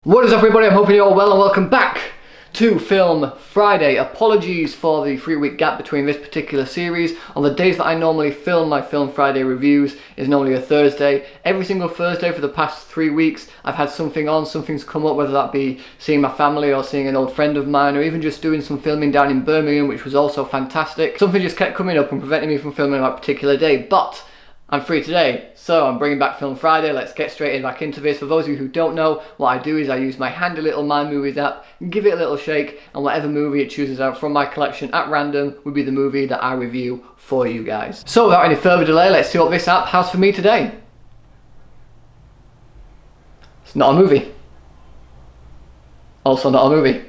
What is up, everybody? I'm hoping you're all well and welcome back to Film Friday. Apologies for the 3-week gap between this particular series. On the days that I normally film my Film Friday reviews is normally a Thursday. Every single Thursday for the past 3 weeks I've had something on, something's come up, whether that be seeing my family or seeing an old friend of mine or even just doing some filming down in Birmingham, which was also fantastic. Something just kept coming up and preventing me from filming on that particular day, but I'm free today, so I'm bringing back Film Friday. Let's get straight back into this. For those of you who don't know, what I do is I use my handy little My Movies app, give it a little shake, and whatever movie it chooses out from my collection at random would be the movie that I review for you guys. So without any further delay, let's see what this app has for me today. It's not a movie. Also not a movie.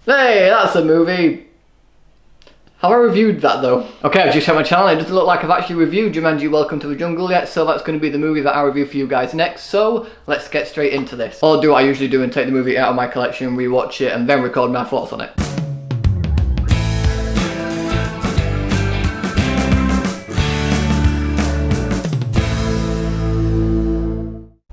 Hey, that's a movie. Have I reviewed that though? Okay, I've just checked my channel. It doesn't look like I've actually reviewed Jumanji Welcome to the Jungle yet, so that's going to be the movie that I review for you guys next. So let's get straight into this. I'll do what I usually do and take the movie out of my collection, rewatch it, and then record my thoughts on it.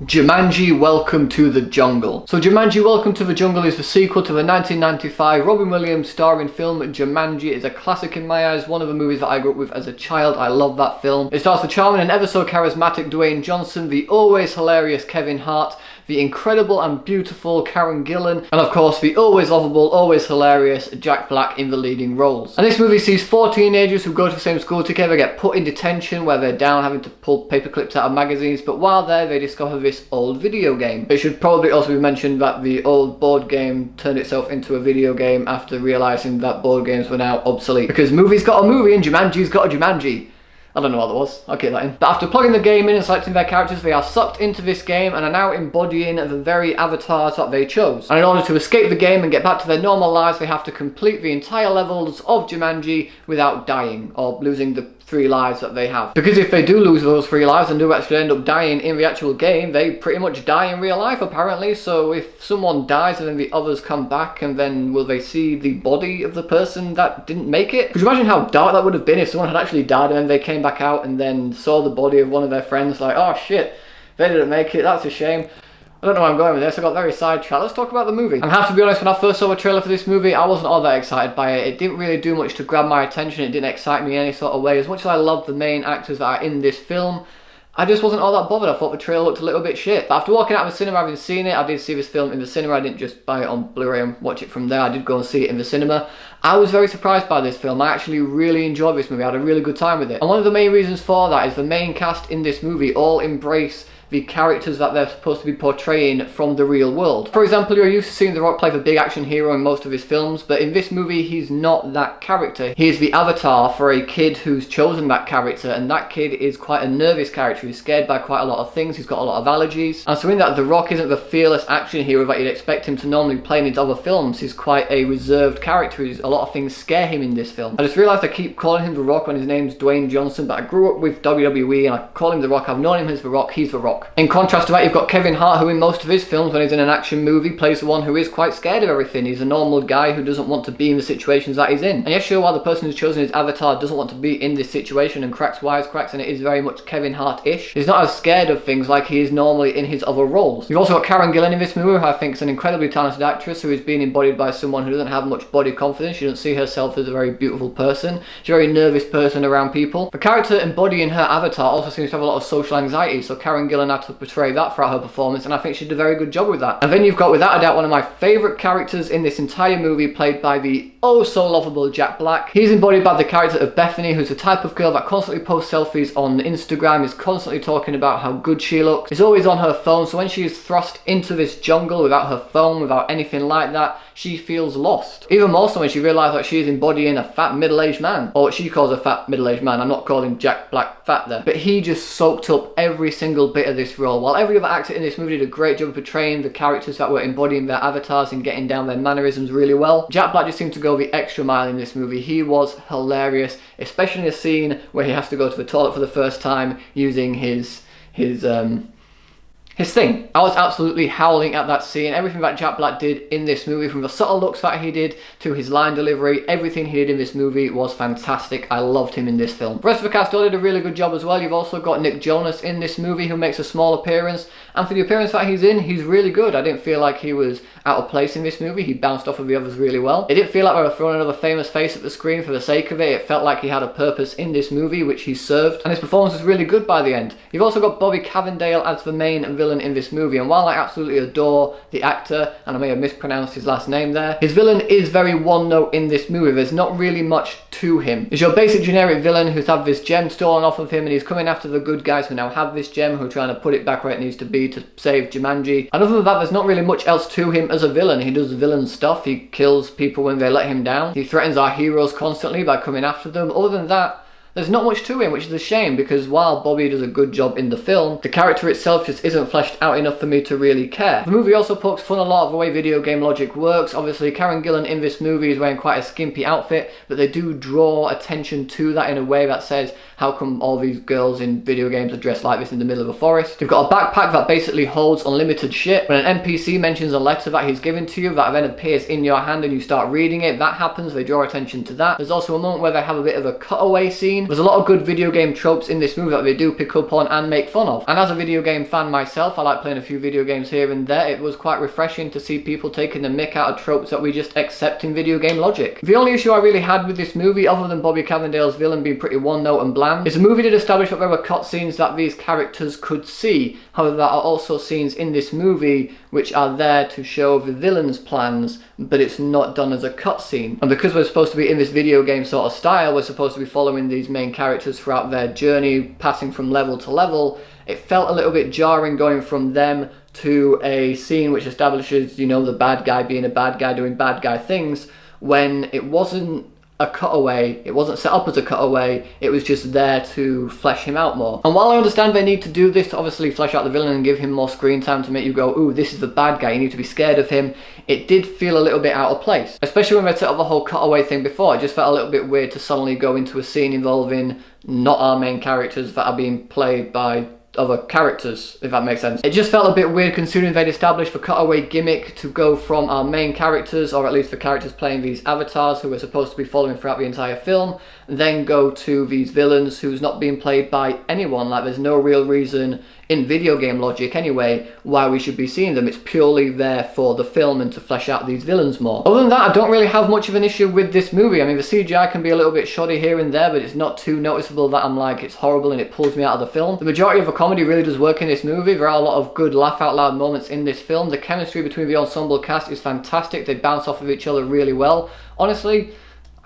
Jumanji Welcome to the Jungle. So Jumanji Welcome to the Jungle is the sequel to the 1995 Robin Williams starring film Jumanji. It is a classic in my eyes, one of the movies that I grew up with as a child. I love that film. It stars the charming and ever so charismatic Dwayne Johnson, the always hilarious Kevin Hart, the incredible and beautiful Karen Gillan, and of course the always lovable, always hilarious Jack Black in the leading roles. And this movie sees 4 teenagers who go to the same school together get put in detention where they're down having to pull paper clips out of magazines, but while there they discover this old video game. It should probably also be mentioned that the old board game turned itself into a video game after realising that board games were now obsolete. Because movies got a movie and Jumanji's got a Jumanji. I don't know what that was, I'll keep that in. But after plugging the game in and selecting their characters, they are sucked into this game and are now embodying the very avatars that they chose. And in order to escape the game and get back to their normal lives, they have to complete the entire levels of Jumanji without dying or losing the 3 lives that they have. Because if they do lose those 3 lives and do actually end up dying in the actual game, they pretty much die in real life apparently. So if someone dies and then the others come back, and then will they see the body of the person that didn't make it? Could you imagine how dark that would have been if someone had actually died and then they came back out and then saw the body of one of their friends, like, oh shit, they didn't make it, that's a shame. I don't know where I'm going with this, I got very sidetracked. Let's talk about the movie. I have to be honest, when I first saw the trailer for this movie, I wasn't all that excited by it. It didn't really do much to grab my attention, it didn't excite me in any sort of way. As much as I love the main actors that are in this film, I just wasn't all that bothered. I thought the trailer looked a little bit shit. But after walking out of the cinema, having seen it, I did see this film in the cinema. I didn't just buy it on Blu-ray and watch it from there. I did go and see it in the cinema. I was very surprised by this film. I actually really enjoyed this movie. I had a really good time with it. And one of the main reasons for that is the main cast in this movie all embrace the characters that they're supposed to be portraying from the real world. For example, you're used to seeing The Rock play the big action hero in most of his films, but in this movie he's not that character. He is the avatar for a kid who's chosen that character, and that kid is quite a nervous character. He's scared by quite a lot of things, he's got a lot of allergies, and so in that The Rock isn't the fearless action hero that you'd expect him to normally play in his other films. He's quite a reserved character. A lot of things scare him in this film. I just realised I keep calling him The Rock when his name's Dwayne Johnson, but I grew up with WWE and I call him The Rock. I've known him as The Rock, he's The Rock. In contrast to that, you've got Kevin Hart, who in most of his films, when he's in an action movie, plays the one who is quite scared of everything. He's a normal guy who doesn't want to be in the situations that he's in. And yes, sure, while the person who's chosen his avatar doesn't want to be in this situation and cracks wisecracks, and it is very much Kevin Hart-ish, he's not as scared of things like he is normally in his other roles. You've also got Karen Gillan in this movie, who I think is an incredibly talented actress, who is being embodied by someone who doesn't have much body confidence. She doesn't see herself as a very beautiful person. She's a very nervous person around people. The character embodying her avatar also seems to have a lot of social anxiety, so Karen Gillan had to portray that throughout her performance, and I think she did a very good job with that. And then you've got, without a doubt, one of my favourite characters in this entire movie, played by the oh so lovable Jack Black. He's embodied by the character of Bethany, who's the type of girl that constantly posts selfies on Instagram, is constantly talking about how good she looks, is always on her phone, so when she is thrust into this jungle without her phone, without anything like that, she feels lost. Even more so when she realises that she is embodying a fat middle-aged man, or what she calls a fat middle-aged man. I'm not calling Jack Black fat there, but he just soaked up every single bit of this role, while every other actor in this movie did a great job of portraying the characters that were embodying their avatars and getting down their mannerisms really well. Jack Black just seemed to go the extra mile in this movie. He was hilarious, especially in the scene where he has to go to the toilet for the first time using his his thing. I was absolutely howling at that scene. Everything that Jack Black did in this movie, from the subtle looks that he did to his line delivery, everything he did in this movie was fantastic. I loved him in this film. The rest of the cast all did a really good job as well. You've also got Nick Jonas in this movie, who makes a small appearance, and for the appearance that he's in, he's really good. I didn't feel like he was out of place in this movie. He bounced off of the others really well. It didn't feel like they were throwing another famous face at the screen for the sake of it. It felt like he had a purpose in this movie, which he served, and his performance was really good by the end. You've also got Bobby Cannavale as the main villain in this movie, and while I absolutely adore the actor, and I may have mispronounced his last name there, his villain is very one-note in this movie. There's not really much to him. He's your basic generic villain who's had this gem stolen off of him, and he's coming after the good guys who now have this gem, who are trying to put it back where it needs to be to save Jumanji. And other than that, there's not really much else to him as a villain. He does villain stuff. He kills people when they let him down. He threatens our heroes constantly by coming after them. Other than that, there's not much to him, which is a shame, because while Bobby does a good job in the film, the character itself just isn't fleshed out enough for me to really care. The movie also pokes fun a lot of the way video game logic works. Obviously, Karen Gillan in this movie is wearing quite a skimpy outfit, but they do draw attention to that in a way that says, how come all these girls in video games are dressed like this in the middle of a forest? They've got a backpack that basically holds unlimited shit. When an NPC mentions a letter that he's given to you that then appears in your hand and you start reading it, that happens, they draw attention to that. There's also a moment where they have a bit of a cutaway scene. There's a lot of good video game tropes in this movie that they do pick up on and make fun of. And as a video game fan myself, I like playing a few video games here and there. It was quite refreshing to see people taking the mick out of tropes that we just accept in video game logic. The only issue I really had with this movie, other than Bobby Cannavale's villain being pretty one-note and bland, is the movie did establish that there were cutscenes that these characters could see. However, there are also scenes in this movie which are there to show the villain's plans, but it's not done as a cutscene. And because we're supposed to be in this video game sort of style, we're supposed to be following these main characters throughout their journey, passing from level to level, it felt a little bit jarring going from them to a scene which establishes, you know, the bad guy being a bad guy doing bad guy things, when it wasn't a cutaway, it wasn't set up as a cutaway, it was just there to flesh him out more. And while I understand they need to do this to obviously flesh out the villain and give him more screen time to make you go, ooh, this is the bad guy, you need to be scared of him, it did feel a little bit out of place. Especially when they set up the whole cutaway thing before, it just felt a little bit weird to suddenly go into a scene involving not our main characters that are being played by other characters, if that makes sense. It just felt a bit weird considering they'd established the cutaway gimmick to go from our main characters, or at least the characters playing these avatars who we're supposed to be following throughout the entire film, and then go to these villains who's not being played by anyone. Like, there's no real reason in video game logic anyway why we should be seeing them. It's purely there for the film and to flesh out these villains more. Other than that, I don't really have much of an issue with this movie. I mean, the CGI can be a little bit shoddy here and there, but it's not too noticeable that I'm like, it's horrible and it pulls me out of the film. The majority of the comedy really does work in this movie. There are a lot of good laugh out loud moments in this film. The chemistry between the ensemble cast is fantastic. They bounce off of each other really well. Honestly,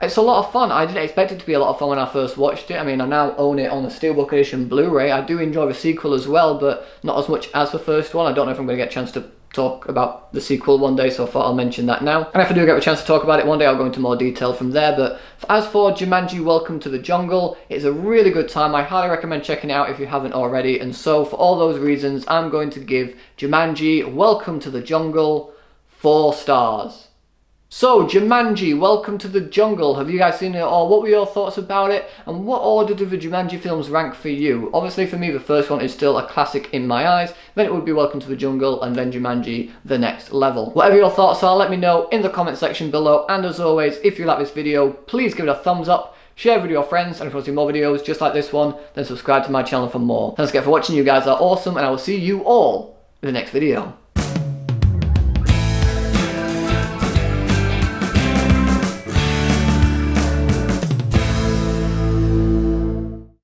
it's a lot of fun. I didn't expect it to be a lot of fun when I first watched it. I mean, I now own it on the Steelbook Edition Blu-ray. I do enjoy the sequel as well, but not as much as the first one. I don't know if I'm going to get a chance to talk about the sequel one day, so I thought I'll mention that now. And if I do get a chance to talk about it one day, I'll go into more detail from there. But as for Jumanji Welcome to the Jungle, it's a really good time. I highly recommend checking it out if you haven't already. And so for all those reasons, I'm going to give Jumanji Welcome to the Jungle 4 stars. So, Jumanji, Welcome to the Jungle. Have you guys seen it all? What were your thoughts about it? And what order do the Jumanji films rank for you? Obviously, for me, the first one is still a classic in my eyes. Then it would be Welcome to the Jungle, and then Jumanji, the next level. Whatever your thoughts are, let me know in the comment section below. And as always, if you like this video, please give it a thumbs up, share it with your friends, and if you want to see more videos just like this one, then subscribe to my channel for more. Thanks again for watching. You guys are awesome, and I will see you all in the next video.